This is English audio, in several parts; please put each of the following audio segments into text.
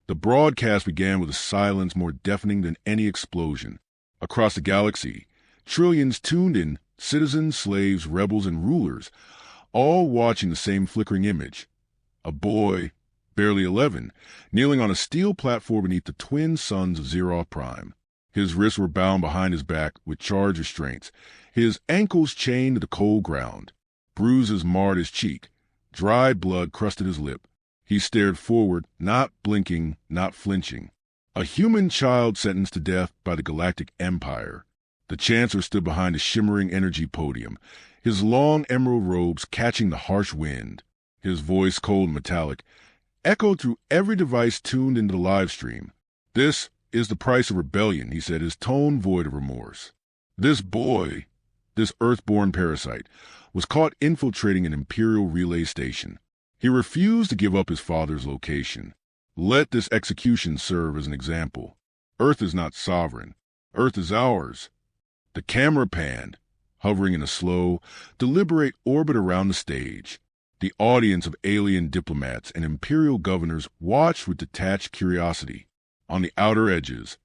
The broadcast began with a silence more deafening than any explosion. Across the galaxy, trillions tuned in, citizens, slaves, rebels, and rulers, all watching the same flickering image. A boy, barely 11, kneeling on a steel platform beneath the twin suns of Zero Prime. His wrists were bound behind his back with charge restraints, his ankles chained to the cold ground. Bruises marred his cheek. Dried blood crusted his lip. He stared forward, not blinking, not flinching. A human child sentenced to death by the Galactic Empire. The Chancellor stood behind a shimmering energy podium, his long emerald robes catching the harsh wind. His voice, cold and metallic, echoed through every device tuned into the live stream. "This is the price of rebellion," he said, his tone void of remorse. This boy, this earthborn parasite, was caught infiltrating an Imperial relay station. He refused to give up his father's location. Let this execution serve as an example. Earth is not sovereign. Earth is ours. The camera panned, hovering in a slow, deliberate orbit around the stage. The audience of alien diplomats and Imperial governors watched with detached curiosity. On the outer edges,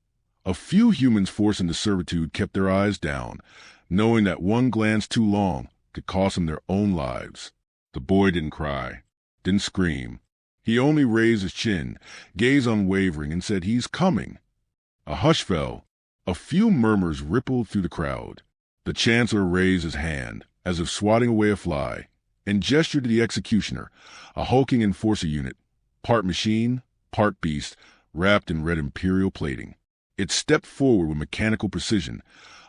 a few humans forced into servitude kept their eyes down, knowing that one glance too long could cost them their own lives. The boy didn't cry, didn't scream. He only raised his chin, gaze unwavering, and said, "He's coming." A hush fell. A few murmurs rippled through the crowd. The Chancellor raised his hand, as if swatting away a fly, and gestured to the executioner, a hulking enforcer unit, part machine, part beast, wrapped in red Imperial plating. It stepped forward with mechanical precision,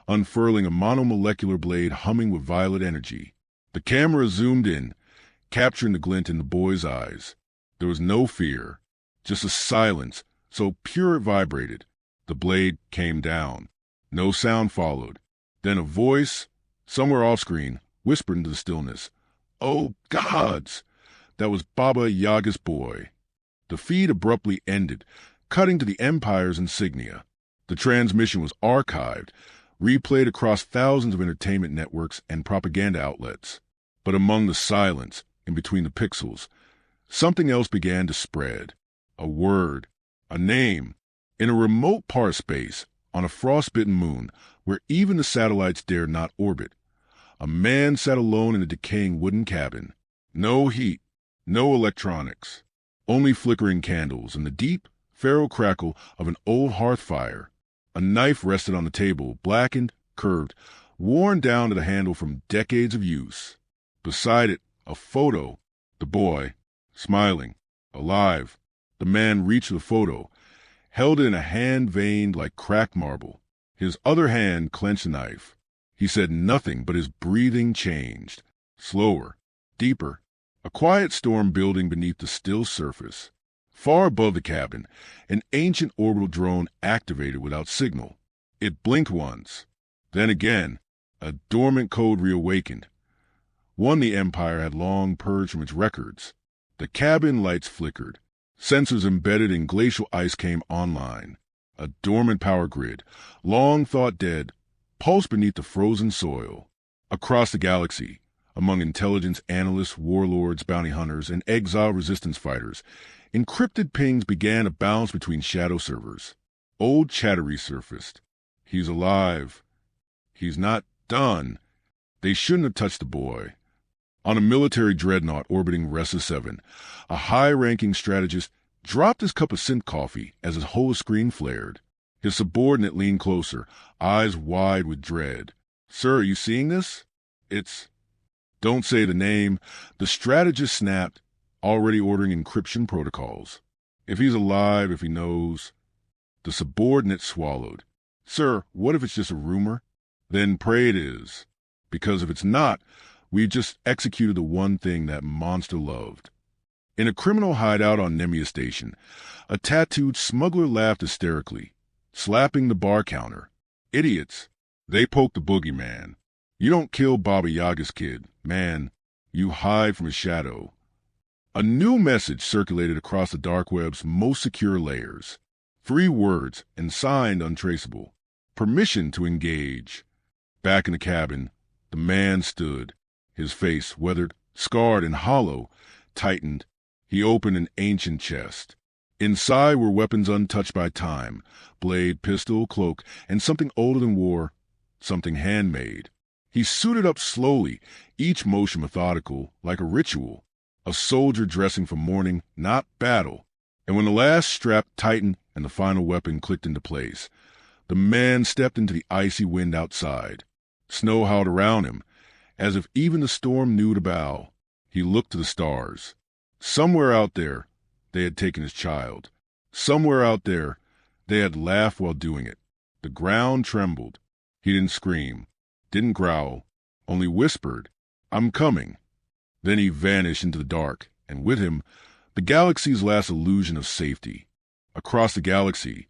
unfurling a monomolecular blade humming with violet energy. The camera zoomed in, capturing the glint in the boy's eyes. There was no fear, just a silence so pure it vibrated. The blade came down. No sound followed. Then a voice, somewhere off-screen, whispered into the stillness. "Oh, gods!" That was Baba Yaga's boy. The feed abruptly ended, cutting to the Empire's insignia. The transmission was archived, replayed across thousands of entertainment networks and propaganda outlets. But among the silence, in between the pixels, something else began to spread. A word, a name. In a remote part of space, on a frostbitten moon, where even the satellites dared not orbit, a man sat alone in a decaying wooden cabin. No heat, no electronics, only flickering candles and the deep, feral crackle of an old hearth fire. A knife rested on the table, blackened, curved, worn down to the handle from decades of use. Beside it, a photo. The boy, smiling, alive. The man reached for the photo, held it in a hand veined like cracked marble. His other hand clenched the knife. He said nothing, but his breathing changed. Slower, deeper. A quiet storm building beneath the still surface. Far above the cabin, an ancient orbital drone activated without signal. It blinked once. Then again, a dormant code reawakened. One the Empire had long purged from its records. The cabin lights flickered. Sensors embedded in glacial ice came online. A dormant power grid, long thought dead, pulsed beneath the frozen soil. Across the galaxy, among intelligence analysts, warlords, bounty hunters, and exile resistance fighters, encrypted pings began to bounce between shadow servers. Old chatter resurfaced. "He's alive. He's not done." They shouldn't have touched the boy. On a military dreadnought orbiting Ressa 7, a high-ranking strategist dropped his cup of synth coffee as his holoscreen flared. His subordinate leaned closer, eyes wide with dread. "Sir, are you seeing this? It's—" "Don't say the name." The strategist snapped, already ordering encryption protocols. "If he's alive, if he knows." The subordinate swallowed. "Sir, what if it's just a rumor?" "Then pray it is. Because if it's not, we just executed the one thing that monster loved." In a criminal hideout on Nemea Station, a tattooed smuggler laughed hysterically, slapping the bar counter. "Idiots. They poked the boogeyman. You don't kill Baba Yaga's kid, man. You hide from his shadow." A new message circulated across the dark web's most secure layers. 3 words, and signed untraceable. Permission to engage. Back in the cabin, the man stood, his face weathered, scarred, and hollow, tightened. He opened an ancient chest. Inside were weapons untouched by time, blade, pistol, cloak, and something older than war, something handmade. He suited up slowly, each motion methodical, like a ritual, a soldier dressing for mourning, not battle. And when the last strap tightened and the final weapon clicked into place, the man stepped into the icy wind outside. Snow howled around him, as if even the storm knew to bow. He looked to the stars. Somewhere out there, they had taken his child. Somewhere out there, they had laughed while doing it. The ground trembled. He didn't scream, didn't growl, only whispered, "I'm coming." Then he vanished into the dark, and with him, the galaxy's last illusion of safety. Across the galaxy,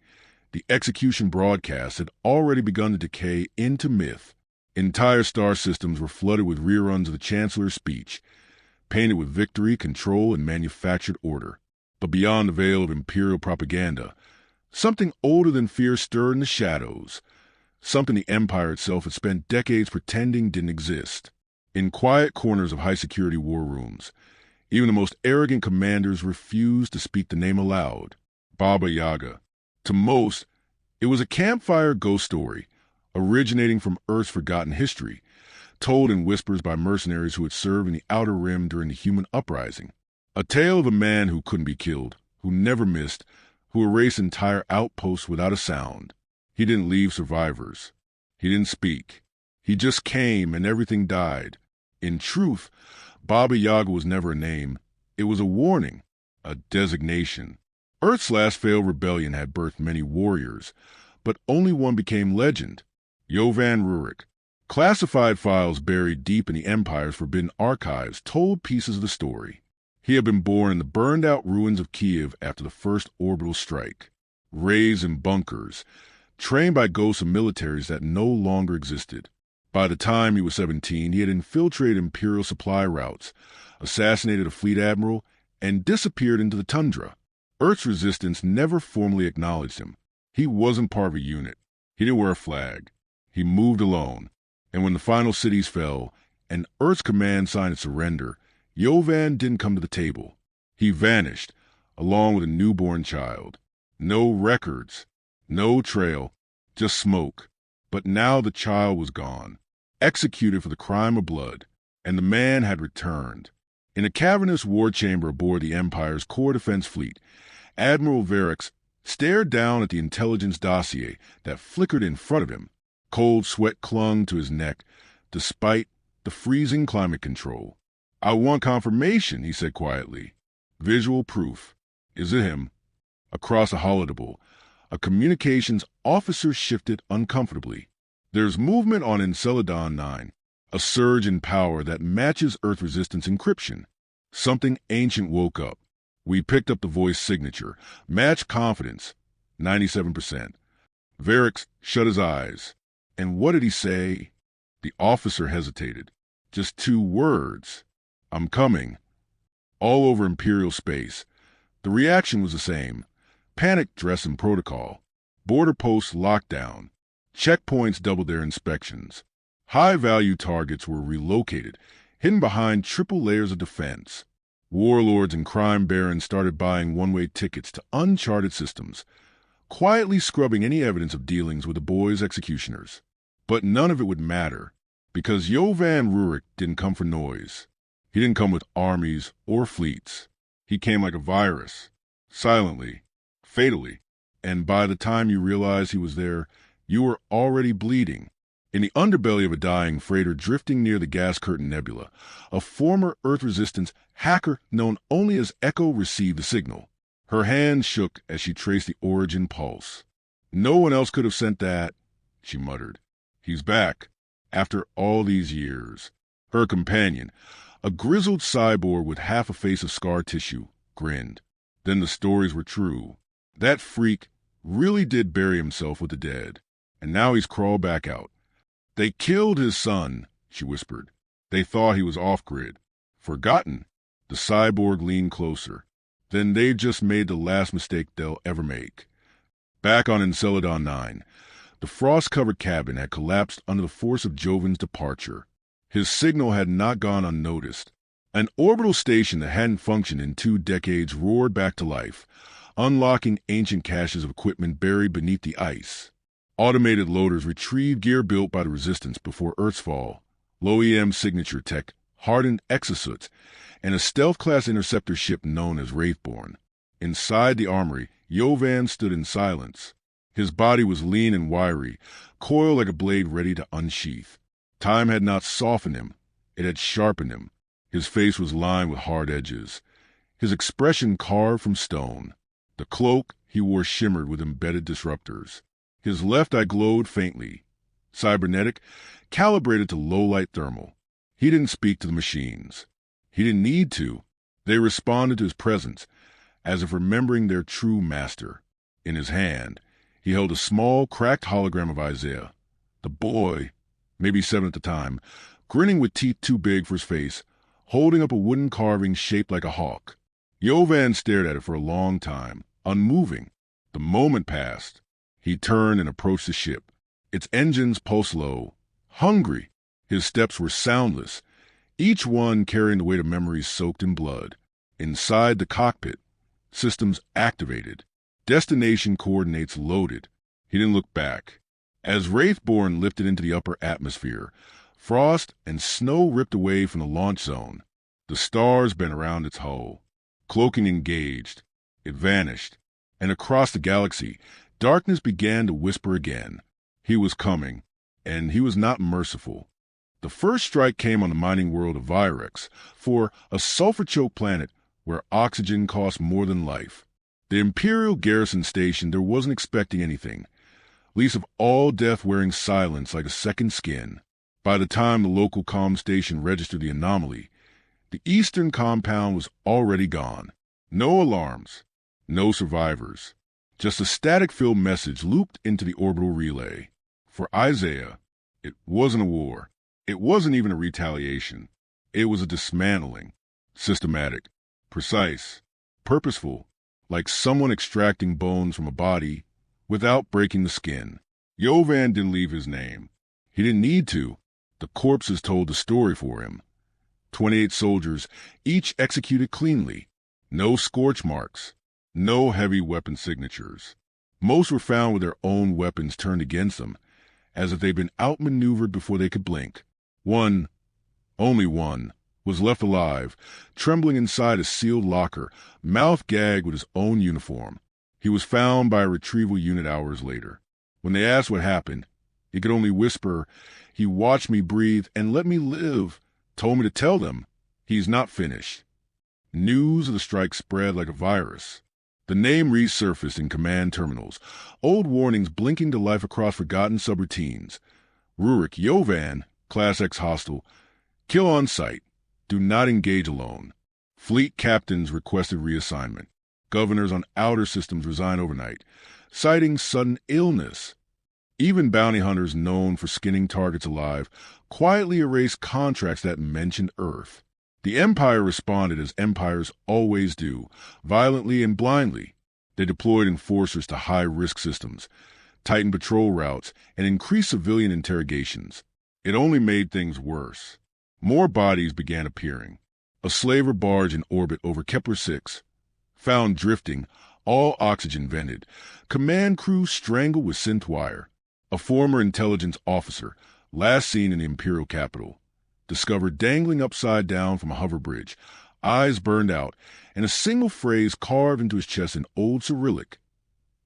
the execution broadcast had already begun to decay into myth. Entire star systems were flooded with reruns of the Chancellor's speech, painted with victory, control, and manufactured order. But beyond the veil of imperial propaganda, something older than fear stirred in the shadows, something the Empire itself had spent decades pretending didn't exist. In quiet corners of high-security war rooms, even the most arrogant commanders refused to speak the name aloud. Baba Yaga. To most, it was a campfire ghost story, originating from Earth's forgotten history, told in whispers by mercenaries who had served in the Outer Rim during the human uprising. A tale of a man who couldn't be killed, who never missed, who erased entire outposts without a sound. He didn't leave survivors. He didn't speak. He just came and everything died. In truth, Baba Yaga was never a name. It was a warning, a designation. Earth's last failed rebellion had birthed many warriors, but only one became legend. Jovan Rurik. Classified files buried deep in the Empire's forbidden archives told pieces of the story. He had been born in the burned-out ruins of Kiev after the first orbital strike, raised in bunkers, trained by ghosts of militaries that no longer existed. By the time he was 17, he had infiltrated Imperial supply routes, assassinated a fleet admiral, and disappeared into the tundra. Earth's resistance never formally acknowledged him. He wasn't part of a unit. He didn't wear a flag. He moved alone. And when the final cities fell, and Earth's command signed its surrender, Jovan didn't come to the table. He vanished, along with a newborn child. No records, no trail, just smoke. But now the child was gone, executed for the crime of blood, and the man had returned. In a cavernous war chamber aboard the Empire's core defense fleet, Admiral Varix stared down at the intelligence dossier that flickered in front of him. Cold sweat clung to his neck, despite the freezing climate control. "I want confirmation," he said quietly. "Visual proof. Is it him?" Across a holodeck, a communications officer shifted uncomfortably. "There's movement on Enceladon 9, a surge in power that matches Earth resistance encryption." Something ancient woke up. We picked up the voice signature. Match confidence, 97%. Varix shut his eyes. And what did he say? The officer hesitated. Just 2 words. "I'm coming." All over Imperial space, the reaction was the same. Panic dress and protocol. Border posts locked down. Checkpoints doubled their inspections. High-value targets were relocated, hidden behind triple layers of defense. Warlords and crime barons started buying one-way tickets to uncharted systems, quietly scrubbing any evidence of dealings with the boys' executioners. But none of it would matter, because Jovan Rurik didn't come for noise. He didn't come with armies or fleets. He came like a virus, silently, fatally, and by the time you realized he was there, you were already bleeding. In the underbelly of a dying freighter drifting near the Gas Curtain Nebula, a former Earth Resistance hacker known only as Echo received the signal. Her hand shook as she traced the origin pulse. "No one else could have sent that," she muttered. "He's back, after all these years." Her companion, a grizzled cyborg with half a face of scar tissue, grinned. Then the stories were true. That freak really did bury himself with the dead, and now he's crawled back out. "They killed his son," she whispered. "They thought he was off-grid. Forgotten." The cyborg leaned closer. "Then they've just made the last mistake they'll ever make." Back on Enceladon 9, the frost-covered cabin had collapsed under the force of Jovan's departure. His signal had not gone unnoticed. An orbital station that hadn't functioned in 2 decades roared back to life, unlocking ancient caches of equipment buried beneath the ice. Automated loaders retrieved gear built by the Resistance before Earth's fall, low-EM signature tech, hardened exosuits, and a stealth-class interceptor ship known as Wraithborn. Inside the armory, Yovan stood in silence. His body was lean and wiry, coiled like a blade ready to unsheath. Time had not softened him, it had sharpened him. His face was lined with hard edges, his expression carved from stone. The cloak he wore shimmered with embedded disruptors. His left eye glowed faintly, cybernetic, calibrated to low-light thermal. He didn't speak to the machines. He didn't need to. They responded to his presence, as if remembering their true master. In his hand, he held a small, cracked hologram of Isaiah. The boy, maybe 7 at the time, grinning with teeth too big for his face, holding up a wooden carving shaped like a hawk. Yovan stared at it for a long time, unmoving. The moment passed. He turned and approached the ship. Its engines pulsed low, hungry. His steps were soundless, each one carrying the weight of memories soaked in blood. Inside the cockpit, systems activated. Destination coordinates loaded. He didn't look back. As Wraithborn lifted into the upper atmosphere, frost and snow ripped away from the launch zone. The stars bent around its hull. Cloaking engaged. It vanished. And across the galaxy, darkness began to whisper again. He was coming, and he was not merciful. The first strike came on the mining world of Virex, for a sulfur-choked planet where oxygen cost more than life. The Imperial garrison station there wasn't expecting anything, least of all death wearing silence like a second skin. By the time the local comm station registered the anomaly, the eastern compound was already gone. No alarms, no survivors. Just a static-filled message looped into the orbital relay. For Isaiah, it wasn't a war. It wasn't even a retaliation. It was a dismantling. Systematic, precise, purposeful, like someone extracting bones from a body without breaking the skin. Yovan didn't leave his name. He didn't need to. The corpses told the story for him. 28 soldiers, each executed cleanly. No scorch marks. No heavy weapon signatures. Most were found with their own weapons turned against them, as if they'd been outmaneuvered before they could blink. One, only one, was left alive, trembling inside a sealed locker, mouth gagged with his own uniform. He was found by a retrieval unit hours later. When they asked what happened, he could only whisper, "He watched me breathe and let me live, told me to tell them he's not finished." News of the strike spread like a virus. The name resurfaced in command terminals, old warnings blinking to life across forgotten subroutines. Rurik, Yovan, Class X hostile, kill on sight, do not engage alone. Fleet captains requested reassignment. Governors on outer systems resign overnight, citing sudden illness. Even bounty hunters known for skinning targets alive quietly erased contracts that mentioned Earth. The Empire responded as empires always do, violently and blindly. They deployed enforcers to high-risk systems, tightened patrol routes, and increased civilian interrogations. It only made things worse. More bodies began appearing. A slaver barge in orbit over Kepler-6, found drifting, all oxygen vented. Command crew strangled with synth wire. A former intelligence officer, last seen in the Imperial capital, discovered dangling upside down from a hover bridge, eyes burned out, and a single phrase carved into his chest in Old Cyrillic.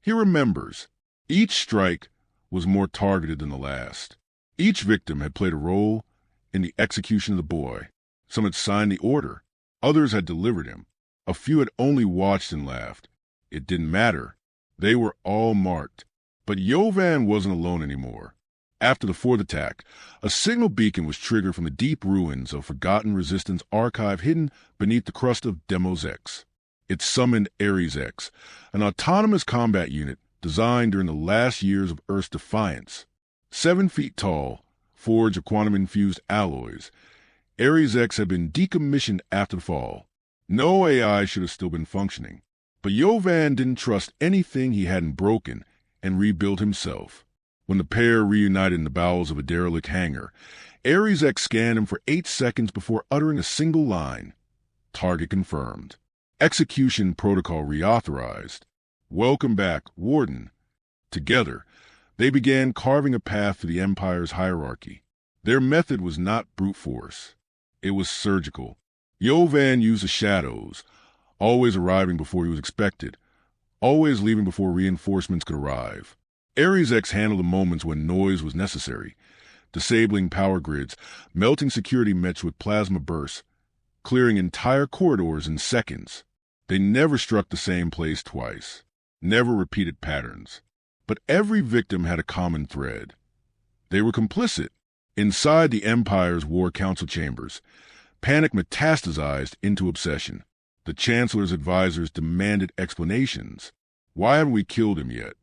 He remembers. Each strike was more targeted than the last. Each victim had played a role in the execution of the boy. Some had signed the order. Others had delivered him. A few had only watched and laughed. It didn't matter. They were all marked. But Yovan wasn't alone anymore. After the fourth attack, a signal beacon was triggered from the deep ruins of forgotten Resistance archive hidden beneath the crust of Demos X. It summoned Ares X, an autonomous combat unit designed during the last years of Earth's defiance. 7 feet tall, forged of quantum-infused alloys, Ares X had been decommissioned after the fall. No AI should have still been functioning. But Yovan didn't trust anything he hadn't broken and rebuilt himself. When the pair reunited in the bowels of a derelict hangar, Ares X scanned him for 8 seconds before uttering a single line. Target confirmed. Execution protocol reauthorized. Welcome back, Warden. Together, they began carving a path through the Empire's hierarchy. Their method was not brute force. It was surgical. Yovan used the shadows, always arriving before he was expected, always leaving before reinforcements could arrive. Ares X handled the moments when noise was necessary, disabling power grids, melting security mechs with plasma bursts, clearing entire corridors in seconds. They never struck the same place twice, never repeated patterns. But every victim had a common thread. They were complicit. Inside the Empire's War Council chambers, panic metastasized into obsession. The Chancellor's advisors demanded explanations. Why haven't we killed him yet?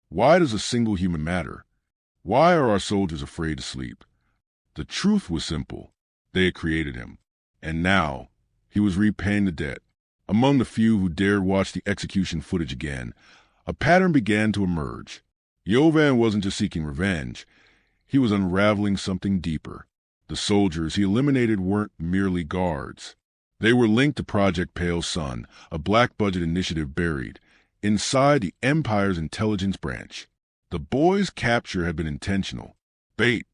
Why does a single human matter? Why are our soldiers afraid to sleep? The truth was simple. They had created him. And now, he was repaying the debt. Among the few who dared watch the execution footage again, a pattern began to emerge. Yovan wasn't just seeking revenge. He was unraveling something deeper. The soldiers he eliminated weren't merely guards. They were linked to Project Pale Sun, a black-budget initiative buried inside the Empire's intelligence branch. The boys' capture had been intentional. Bait.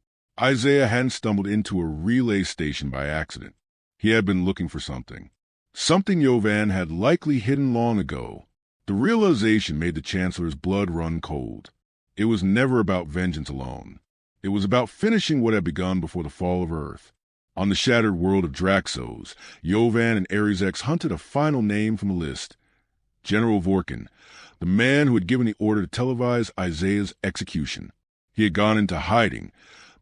Isaiah hadn't stumbled into a relay station by accident. He had been looking for something. Something Yovan had likely hidden long ago. The realization made the Chancellor's blood run cold. It was never about vengeance alone. It was about finishing what had begun before the fall of Earth. On the shattered world of Draxos, Yovan and Ares X hunted a final name from the list. General Vorkin, the man who had given the order to televise Isaiah's execution. He had gone into hiding,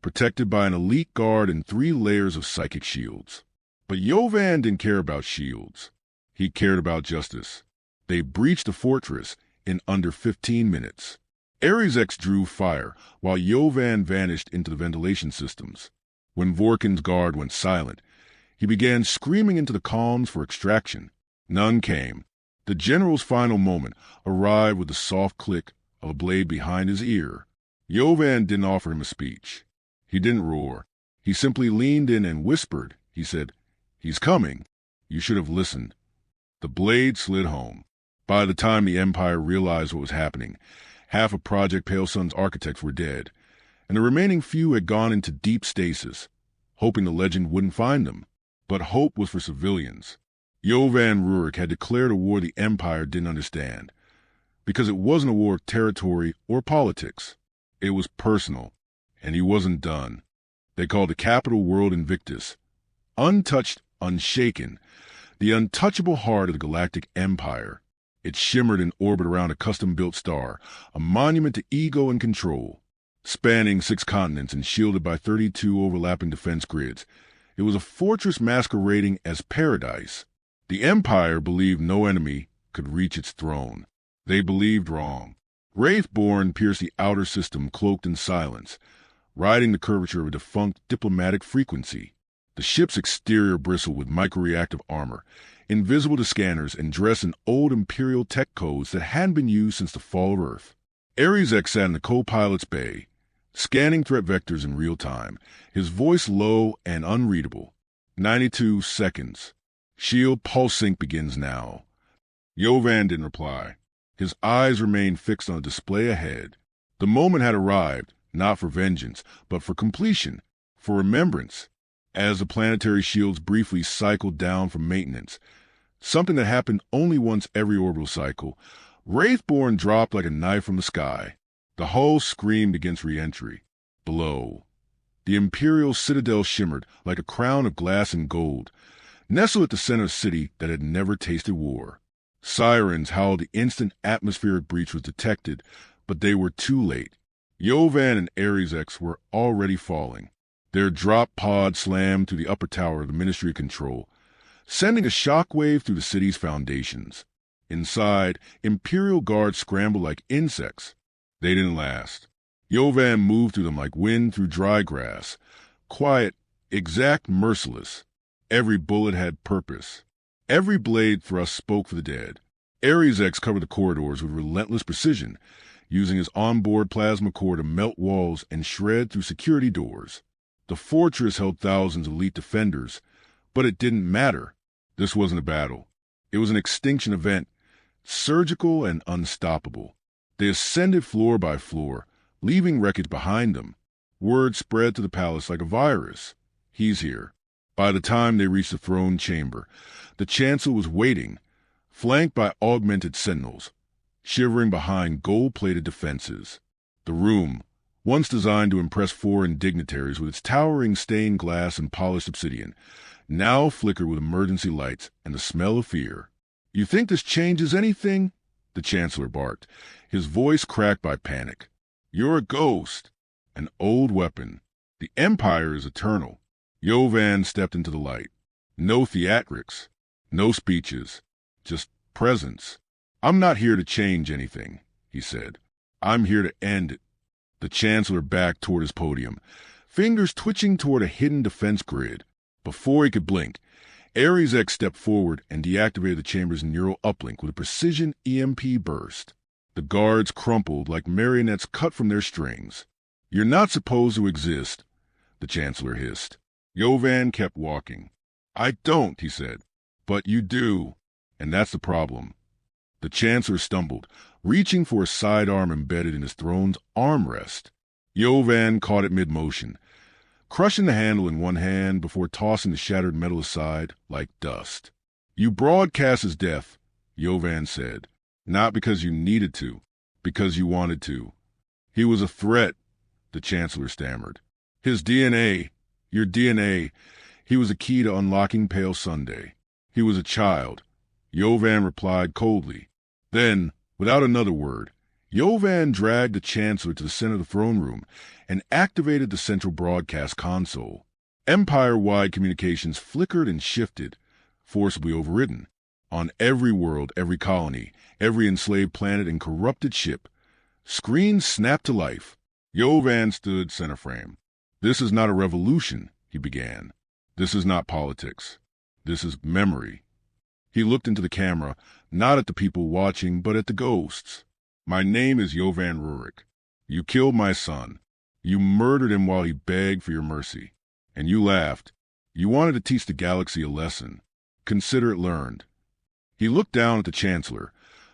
protected by an elite guard and 3 layers of psychic shields. But Yovan didn't care about shields. He cared about justice. They breached the fortress in under 15 minutes. Ares X drew fire, while Yovan vanished into the ventilation systems. When Vorkin's guard went silent, he began screaming into the columns for extraction. None came. The general's final moment arrived with the soft click of a blade behind his ear. Yovan didn't offer him a speech. He didn't roar. He simply leaned in and whispered. He said, "He's coming. You should have listened." The blade slid home. By the time the Empire realized what was happening, half of Project Pale Sun's architects were dead, and the remaining few had gone into deep stasis, hoping the legend wouldn't find them. But hope was for civilians. Yovan Rurik had declared a war the Empire didn't understand, because it wasn't a war of territory or politics. It was personal, and he wasn't done. They called the capital World Invictus. Untouched, unshaken, the untouchable heart of the Galactic Empire. It shimmered in orbit around a custom-built star, a monument to ego and control. Spanning 6 continents and shielded by 32 overlapping defense grids, it was a fortress masquerading as paradise. The Empire believed no enemy could reach its throne. They believed wrong. Wraithborn pierced the outer system cloaked in silence, riding the curvature of a defunct diplomatic frequency. The ship's exterior bristled with microreactive armor, invisible to scanners and dressed in old Imperial tech codes that hadn't been used since the fall of Earth. Ares X sat in the co-pilot's bay, scanning threat vectors in real time, his voice low and unreadable. 92 seconds. Shield pulse sync begins now. Yovan didn't reply. His eyes remained fixed on a display ahead. The moment had arrived, not for vengeance, but for completion, for remembrance. As the planetary shields briefly cycled down from maintenance, something that happened only once every orbital cycle, Wraithborn dropped like a knife from the sky. The hull screamed against re-entry. Below, the Imperial Citadel shimmered like a crown of glass and gold, nestled at the center of a city that had never tasted war. Sirens howled the instant atmospheric breach was detected, but they were too late. Yovan and Ares X were already falling. Their drop pod slammed through the upper tower of the Ministry of Control, sending a shockwave through the city's foundations. Inside, Imperial guards scrambled like insects. They didn't last. Yovan moved through them like wind through dry grass, quiet, exact, merciless. Every bullet had purpose. Every blade thrust spoke for the dead. Ares X covered the corridors with relentless precision, using his onboard plasma core to melt walls and shred through security doors. The fortress held thousands of elite defenders, but it didn't matter. This wasn't a battle. It was an extinction event, surgical and unstoppable. They ascended floor by floor, leaving wreckage behind them. Word spread to the palace like a virus. He's here. By the time they reached the throne chamber, the chancellor was waiting, flanked by augmented sentinels, shivering behind gold-plated defenses. The room, once designed to impress foreign dignitaries with its towering stained glass and polished obsidian, now flickered with emergency lights and the smell of fear. "You think this changes anything?" the chancellor barked, his voice cracked by panic. "You're a ghost, an old weapon. The Empire is eternal." Yovan stepped into the light. No theatrics, no speeches, just presence. "I'm not here to change anything," he said. "I'm here to end it." The chancellor backed toward his podium, fingers twitching toward a hidden defense grid. Before he could blink, Ares X stepped forward and deactivated the chamber's neural uplink with a precision EMP burst. The guards crumpled like marionettes cut from their strings. "You're not supposed to exist," the chancellor hissed. Yovan kept walking. "I don't," he said. "But you do, and that's the problem." The chancellor stumbled, reaching for a sidearm embedded in his throne's armrest. Yovan caught it mid-motion, crushing the handle in one hand before tossing the shattered metal aside like dust. "You broadcast his death," Yovan said. "Not because you needed to, because you wanted to." "He was a threat," the chancellor stammered. "His DNA, your DNA, he was a key to unlocking Pale Sunday. He was a child," Yovan replied coldly. Then, without another word, Yovan dragged the chancellor to the center of the throne room and activated the central broadcast console. Empire-wide communications flickered and shifted, forcibly overridden. On every world, every colony, every enslaved planet and corrupted ship, screens snapped to life. Yovan stood center frame. "This is not a revolution," he began. "This is not politics. This is memory." He looked into the camera, not at the people watching, but at the ghosts. "My name is Yovan Rurik. You killed my son. You murdered him while he begged for your mercy. And you laughed. You wanted to teach the galaxy a lesson. Consider it learned." He looked down at the chancellor,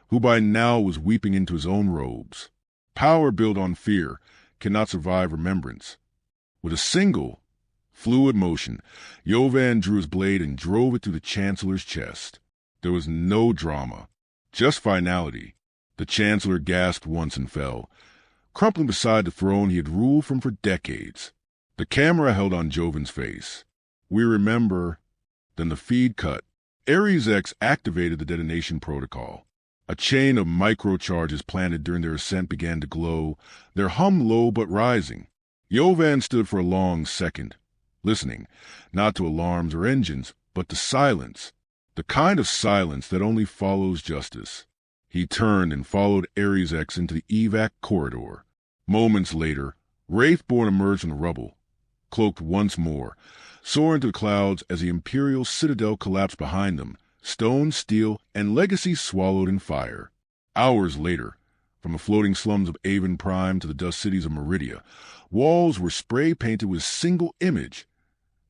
who by now was weeping into his own robes. Power built on fear cannot survive remembrance. With a single, fluid motion, Yovan drew his blade and drove it through the chancellor's chest. There was no drama, just finality. The chancellor gasped once and fell, crumpling beside the throne he had ruled from for decades. The camera held on Jovan's face. "We remember." Then the feed cut. Ares X activated the detonation protocol. A chain of microcharges planted during their ascent began to glow, their hum low but rising. Yovan stood for a long second, listening, not to alarms or engines, but to silence. The kind of silence that only follows justice. He turned and followed Ares X into the evac corridor. Moments later, Wraithborn emerged from the rubble, cloaked once more, soaring to the clouds as the Imperial Citadel collapsed behind them, stone, steel, and legacy swallowed in fire. Hours later, from the floating slums of Avon Prime to the dust cities of Meridia, walls were spray-painted with a single image,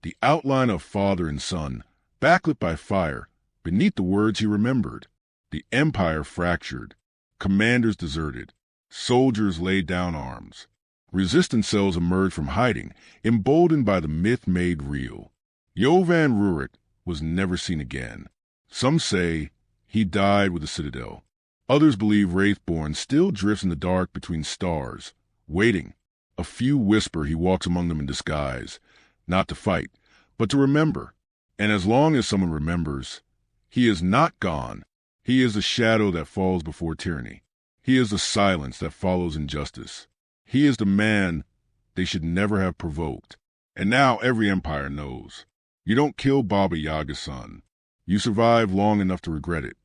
the outline of father and son, backlit by fire, beneath the words he remembered. The Empire fractured. Commanders deserted. Soldiers laid down arms. Resistance cells emerged from hiding, emboldened by the myth made real. Yovan Rurik was never seen again. Some say he died with the Citadel. Others believe Wraithborn still drifts in the dark between stars, waiting. A few whisper he walks among them in disguise, not to fight, but to remember. And as long as someone remembers, he is not gone. He is the shadow that falls before tyranny. He is the silence that follows injustice. He is the man they should never have provoked. And now every empire knows. You don't kill Baba Yaga's son. You survive long enough to regret it.